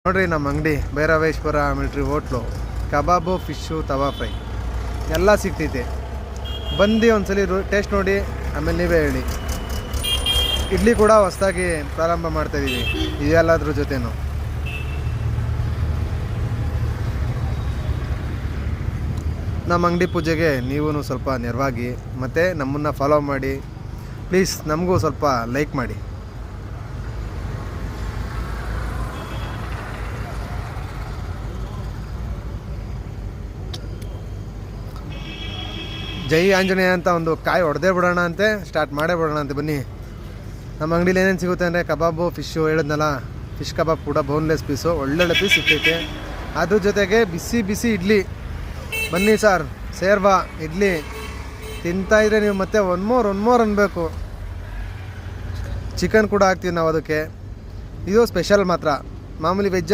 ನೋಡಿರಿ ನಮ್ಮ ಅಂಗಡಿ ಭೈರವೇಶ್ವರ ಮಿಲ್ಟ್ರಿ ಹೋಟ್ಲು. ಕಬಾಬು, ಫಿಶ್ಶು, ತವಾ ಫ್ರೈ ಎಲ್ಲ ಸಿಗ್ತೈತೆ. ಬಂದು ಒಂದ್ಸಲಿ ಟೇಸ್ಟ್ ನೋಡಿ, ಆಮೇಲೆ ನೀವೇ ಹೇಳಿ. ಇಡ್ಲಿ ಕೂಡ ಹೊಸದಾಗಿ ಪ್ರಾರಂಭ ಮಾಡ್ತಾಯಿದ್ದೀವಿ ಇದೆಲ್ಲದ್ರ ಜೊತೆನೂ. ನಮ್ಮ ಅಂಗಡಿ ಪೂಜೆಗೆ ನೀವೂ ಸ್ವಲ್ಪ ನೆರವಾಗಿ, ಮತ್ತು ನಮ್ಮನ್ನು ಫಾಲೋ ಮಾಡಿ ಪ್ಲೀಸ್. ನಮಗೂ ಸ್ವಲ್ಪ ಲೈಕ್ ಮಾಡಿ. ಜೈ ಆಂಜನೇಯ ಅಂತ ಒಂದು ಕಾಯಿ ಹೊಡೆದೇ ಬಿಡೋಣ ಅಂತೆ, ಸ್ಟಾರ್ಟ್ ಮಾಡೇ ಬಿಡೋಣ ಅಂತೆ. ಬನ್ನಿ. ನಮ್ಮ ಅಂಗಡಿಲಿ ಏನೇನು ಸಿಗುತ್ತೆ ಅಂದರೆ ಕಬಾಬು, ಫಿಶ್ಶು ಹೇಳಿದ್ನಲ್ಲ, ಫಿಶ್ ಕಬಾಬ್ ಕೂಡ ಬೋನ್ಲೆಸ್ ಪೀಸು, ಒಳ್ಳೊಳ್ಳೆ ಪೀಸ್ ಸಿಗ್ತೈತೆ. ಅದ್ರ ಜೊತೆಗೆ ಬಿಸಿ ಬಿಸಿ ಇಡ್ಲಿ. ಬನ್ನಿ ಸರ್, ಸೇರ್ವಾ ಇಡ್ಲಿ ತಿಂತಾಯಿದ್ರೆ ನೀವು ಮತ್ತೆ ಒನ್ ಮೋರ್ ಅನ್ಬೇಕು. ಚಿಕನ್ ಕೂಡ ಹಾಕ್ತೀವಿ ನಾವು ಅದಕ್ಕೆ. ಇದು ಸ್ಪೆಷಲ್ ಮಾತ್ರ. ಮಾಮೂಲಿ ವೆಜ್